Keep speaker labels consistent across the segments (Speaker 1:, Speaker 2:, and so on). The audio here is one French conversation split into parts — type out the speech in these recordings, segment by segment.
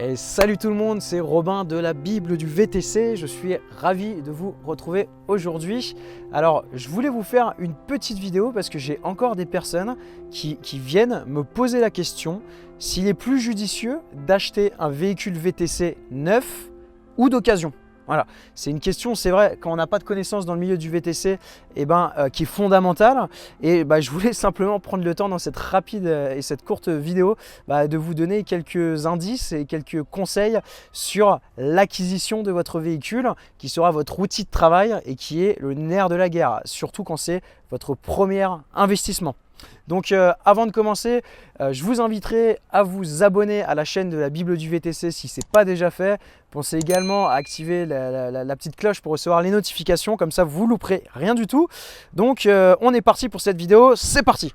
Speaker 1: Et salut tout le monde, c'est Robin de la Bible du VTC. Je suis ravi de vous retrouver aujourd'hui. Alors, je voulais vous faire une petite vidéo parce que j'ai encore des personnes qui viennent me poser la question s'il est plus judicieux d'acheter un véhicule VTC neuf ou d'occasion. Voilà, c'est une question, c'est vrai, quand on n'a pas de connaissances dans le milieu du VTC, qui est fondamentale. Et je voulais simplement prendre le temps dans cette rapide et cette courte vidéo de vous donner quelques indices et quelques conseils sur l'acquisition de votre véhicule qui sera votre outil de travail et qui est le nerf de la guerre, surtout quand c'est votre premier investissement. Donc avant de commencer, je vous inviterai à vous abonner à la chaîne de la Bible du VTC si ce n'est pas déjà fait. Pensez également à activer la petite cloche pour recevoir les notifications, comme ça vous ne louperez rien du tout. Donc on est parti pour cette vidéo, c'est parti!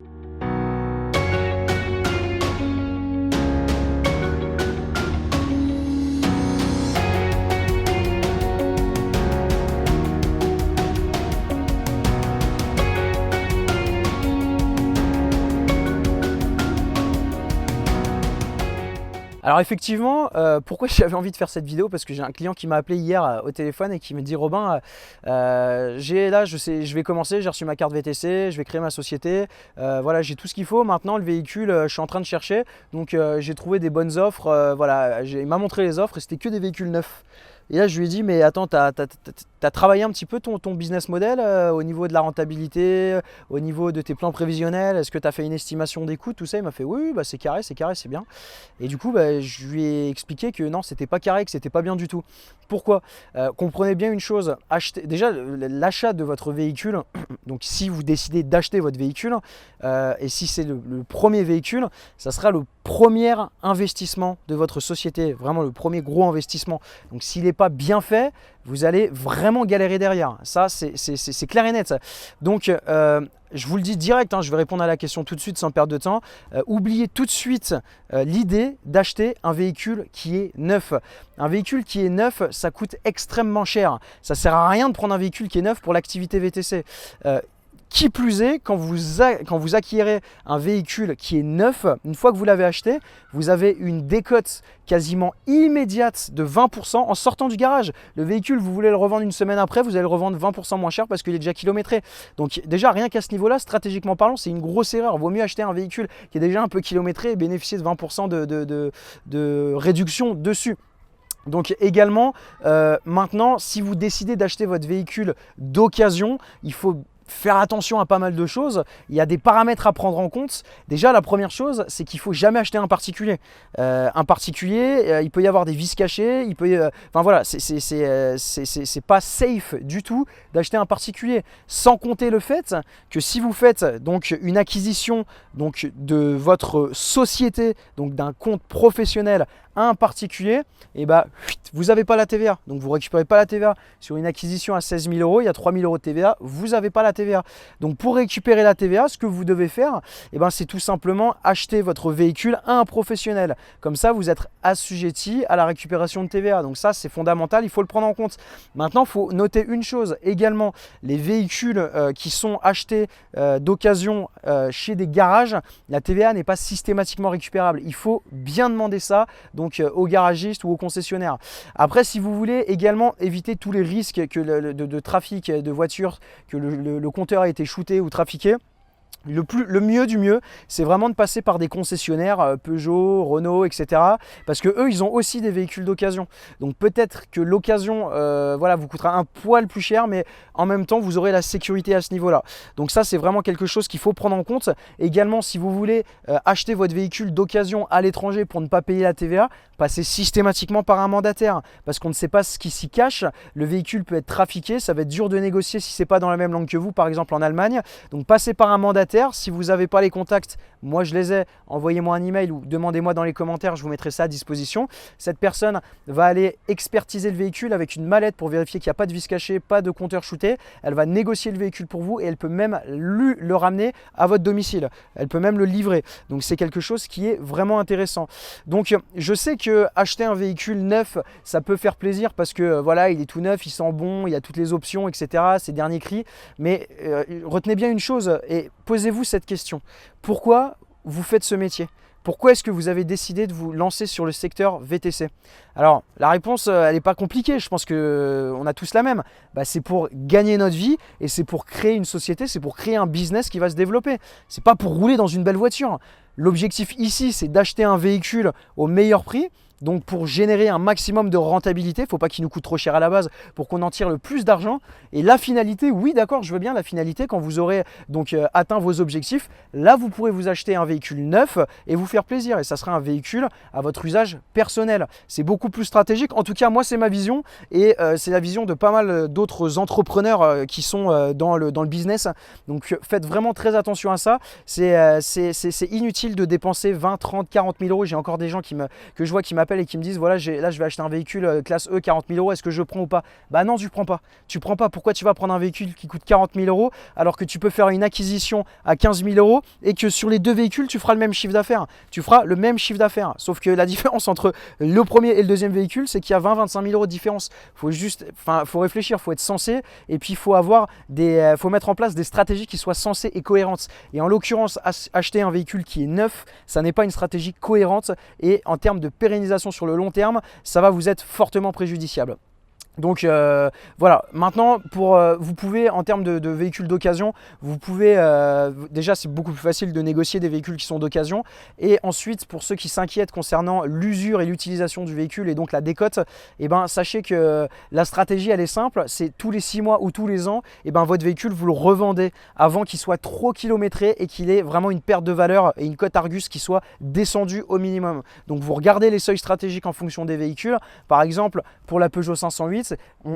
Speaker 1: Alors effectivement, pourquoi j'avais envie de faire cette vidéo? Parce que j'ai un client qui m'a appelé hier au téléphone et qui me dit: Robin, je vais commencer, j'ai reçu ma carte VTC, je vais créer ma société, voilà, j'ai tout ce qu'il faut. Maintenant le véhicule, je suis en train de chercher, donc j'ai trouvé des bonnes offres, voilà, il m'a montré les offres et c'était que des véhicules neufs. Et là je lui ai dit: mais attends, tu as travaillé un petit peu ton business model au niveau de la rentabilité, au niveau de tes plans prévisionnels, est-ce que tu as fait une estimation des coûts, tout ça? Il m'a fait: oui, c'est carré, c'est bien. Et du coup, je lui ai expliqué que non, c'était pas carré, que c'était pas bien du tout. Pourquoi? Comprenez bien une chose, déjà l'achat de votre véhicule, donc si vous décidez d'acheter votre véhicule, et si c'est le premier véhicule, ça sera le premier investissement de votre société, vraiment le premier gros investissement. Donc s'il n'est pas bien fait, vous allez vraiment galérer derrière. Ça, c'est clair et net. Ça. Donc, je vous le dis direct, je vais répondre à la question tout de suite sans perdre de temps. Oubliez tout de suite l'idée d'acheter un véhicule qui est neuf. Un véhicule qui est neuf, ça coûte extrêmement cher. Ça ne sert à rien de prendre un véhicule qui est neuf pour l'activité VTC. Qui plus est, quand vous acquérez un véhicule qui est neuf, une fois que vous l'avez acheté, vous avez une décote quasiment immédiate de 20% en sortant du garage. Le véhicule, vous voulez le revendre une semaine après, vous allez le revendre 20% moins cher parce qu'il est déjà kilométré. Donc déjà, rien qu'à ce niveau-là, stratégiquement parlant, c'est une grosse erreur. Il vaut mieux acheter un véhicule qui est déjà un peu kilométré et bénéficier de 20% de réduction dessus. Donc également, maintenant, si vous décidez d'acheter votre véhicule d'occasion, il faut faire attention à pas mal de choses. Il y a des paramètres à prendre en compte. Déjà, la première chose, c'est qu'il ne faut jamais acheter un particulier. Il peut y avoir des vis cachées, enfin voilà, c'est pas safe du tout d'acheter un particulier. Sans compter le fait que si vous faites donc une acquisition donc de votre société, donc d'un compte professionnel à un particulier, vous n'avez pas la TVA. Donc vous ne récupérez pas la TVA sur une acquisition à 16 000 €, il y a 3 000 € de TVA, vous n'avez pas la TVA. Donc pour récupérer la TVA, ce que vous devez faire, c'est tout simplement acheter votre véhicule à un professionnel. Comme ça, vous êtes assujetti à la récupération de TVA. Donc ça, c'est fondamental, il faut le prendre en compte. Maintenant, il faut noter une chose également, les véhicules qui sont achetés d'occasion chez des garages, la TVA n'est pas systématiquement récupérable. Il faut bien demander ça donc aux garagistes ou aux concessionnaires. Après, si vous voulez également éviter tous les risques de trafic de voitures, que le compteur a été shooté ou trafiqué, le mieux du mieux, c'est vraiment de passer par des concessionnaires Peugeot, Renault, etc. Parce que eux, ils ont aussi des véhicules d'occasion. Donc peut-être que l'occasion vous coûtera un poil plus cher, mais en même temps, vous aurez la sécurité à ce niveau-là. Donc ça, c'est vraiment quelque chose qu'il faut prendre en compte. Également, si vous voulez acheter votre véhicule d'occasion à l'étranger pour ne pas payer la TVA, passez systématiquement par un mandataire. Parce qu'on ne sait pas ce qui s'y cache. Le véhicule peut être trafiqué, ça va être dur de négocier si ce n'est pas dans la même langue que vous, par exemple en Allemagne. Donc passez par un mandataire. Si vous n'avez pas les contacts, moi je les ai, envoyez-moi un email ou demandez-moi dans les commentaires, je vous mettrai ça à disposition. Cette personne va aller expertiser le véhicule avec une mallette pour vérifier qu'il n'y a pas de vis cachée, pas de compteur shooté. Elle va négocier le véhicule pour vous et elle peut même le ramener à votre domicile. Elle peut même le livrer. Donc c'est quelque chose qui est vraiment intéressant. Donc je sais que acheter un véhicule neuf, ça peut faire plaisir parce que voilà, il est tout neuf, il sent bon, il y a toutes les options, etc. C'est dernier cri. Mais retenez bien une chose et posez-vous cette question. Pourquoi vous faites ce métier? Pourquoi est-ce que vous avez décidé de vous lancer sur le secteur VTC? Alors, la réponse, elle n'est pas compliquée. Je pense qu'on a tous la même. C'est pour gagner notre vie et c'est pour créer une société, c'est pour créer un business qui va se développer. C'est pas pour rouler dans une belle voiture. L'objectif ici, c'est d'acheter un véhicule au meilleur prix. Donc pour générer un maximum de rentabilité, il ne faut pas qu'il nous coûte trop cher à la base pour qu'on en tire le plus d'argent. Et la finalité, oui d'accord, je veux bien la finalité, quand vous aurez donc atteint vos objectifs, là vous pourrez vous acheter un véhicule neuf et vous faire plaisir. Et ça sera un véhicule à votre usage personnel. C'est beaucoup plus stratégique. En tout cas, moi c'est ma vision et c'est la vision de pas mal d'autres entrepreneurs qui sont dans le business. Donc faites vraiment très attention à ça. C'est inutile de dépenser 20, 30, 40 000 euros. J'ai encore des gens que je vois qui m'appellent et qui me disent voilà, là je vais acheter un véhicule classe E 40 000 euros, est-ce que je prends ou pas? Bah non, tu prends pas. Tu prends pas. Pourquoi tu vas prendre un véhicule qui coûte 40 000 euros alors que tu peux faire une acquisition à 15 000 euros et que sur les deux véhicules tu feras le même chiffre d'affaires? Tu feras le même chiffre d'affaires. Sauf que la différence entre le premier et le deuxième véhicule, c'est qu'il y a 20-25 000 euros de différence. Faut réfléchir, faut être sensé et puis il faut mettre en place des stratégies qui soient sensées et cohérentes. Et en l'occurrence, acheter un véhicule qui est neuf, ça n'est pas une stratégie cohérente et en termes de pérennisation sur le long terme, ça va vous être fortement préjudiciable. Donc voilà, maintenant vous pouvez en termes de véhicules d'occasion, vous pouvez déjà c'est beaucoup plus facile de négocier des véhicules qui sont d'occasion et ensuite pour ceux qui s'inquiètent concernant l'usure et l'utilisation du véhicule et donc la décote, sachez que la stratégie elle est simple, c'est tous les 6 mois ou tous les ans, votre véhicule vous le revendez avant qu'il soit trop kilométré et qu'il ait vraiment une perte de valeur et une cote Argus qui soit descendue au minimum. Donc vous regardez les seuils stratégiques en fonction des véhicules, par exemple pour la Peugeot 508,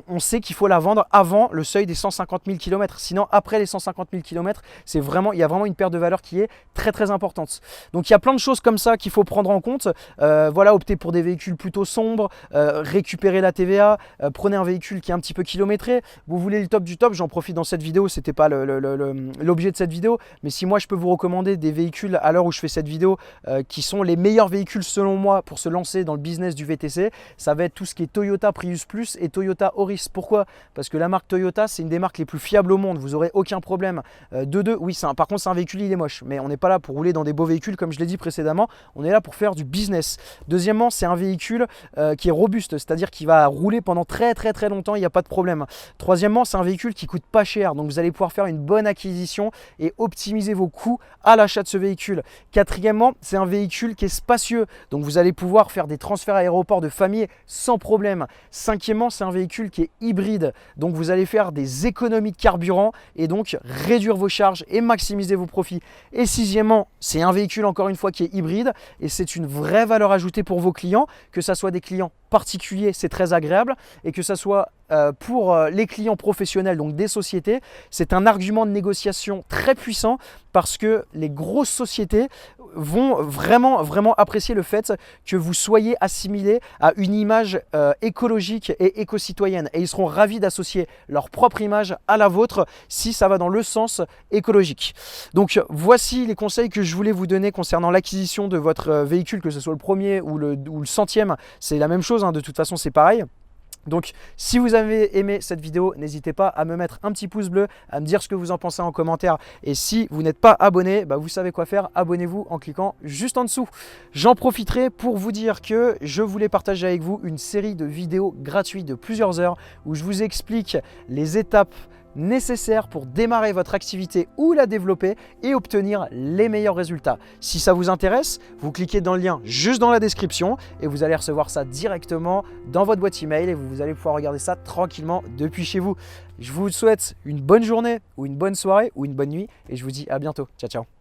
Speaker 1: on sait qu'il faut la vendre avant le seuil des 150 000 km. Sinon, après les 150 000 km, il y a vraiment une perte de valeur qui est très très importante. Donc, il y a plein de choses comme ça qu'il faut prendre en compte. Voilà, optez pour des véhicules plutôt sombres, récupérez la TVA, prenez un véhicule qui est un petit peu kilométré. Vous voulez le top du top, j'en profite dans cette vidéo, c'était pas l'objet de cette vidéo, mais si moi je peux vous recommander des véhicules à l'heure où je fais cette vidéo qui sont les meilleurs véhicules selon moi pour se lancer dans le business du VTC, ça va être tout ce qui est Toyota Prius Plus et Toyota Auris. Pourquoi? Parce que la marque Toyota, c'est une des marques les plus fiables au monde. Vous n'aurez aucun problème. Oui, par contre, c'est un véhicule, il est moche. Mais on n'est pas là pour rouler dans des beaux véhicules, comme je l'ai dit précédemment. On est là pour faire du business. Deuxièmement, c'est un véhicule qui est robuste, c'est-à-dire qu'il va rouler pendant très très très longtemps, il n'y a pas de problème. Troisièmement, c'est un véhicule qui coûte pas cher. Donc, vous allez pouvoir faire une bonne acquisition et optimiser vos coûts à l'achat de ce véhicule. Quatrièmement, c'est un véhicule qui est spacieux. Donc, vous allez pouvoir faire des transferts à aéroport de famille sans problème. Cinquièmement, c'est un véhicule qui est hybride, donc vous allez faire des économies de carburant et donc réduire vos charges et maximiser vos profits. Et sixièmement, c'est un véhicule encore une fois qui est hybride et c'est une vraie valeur ajoutée pour vos clients, que ce soit des clients particuliers, c'est très agréable, et que ce soit pour les clients professionnels, donc des sociétés, c'est un argument de négociation très puissant parce que les grosses sociétés vont vraiment apprécier le fait que vous soyez assimilé à une image écologique et éco-citoyenne et ils seront ravis d'associer leur propre image à la vôtre si ça va dans le sens écologique. Donc voici les conseils que je voulais vous donner concernant l'acquisition de votre véhicule, que ce soit le premier ou le centième, c'est la même chose, hein, de toute façon c'est pareil. Donc si vous avez aimé cette vidéo, n'hésitez pas à me mettre un petit pouce bleu, à me dire ce que vous en pensez en commentaire. Et si vous n'êtes pas abonné, vous savez quoi faire, abonnez-vous en cliquant juste en dessous. J'en profiterai pour vous dire que je voulais partager avec vous une série de vidéos gratuites de plusieurs heures où je vous explique les étapes nécessaires pour démarrer votre activité ou la développer et obtenir les meilleurs résultats. Si ça vous intéresse, vous cliquez dans le lien juste dans la description et vous allez recevoir ça directement dans votre boîte email et vous allez pouvoir regarder ça tranquillement depuis chez vous. Je vous souhaite une bonne journée ou une bonne soirée ou une bonne nuit et je vous dis à bientôt. Ciao, ciao.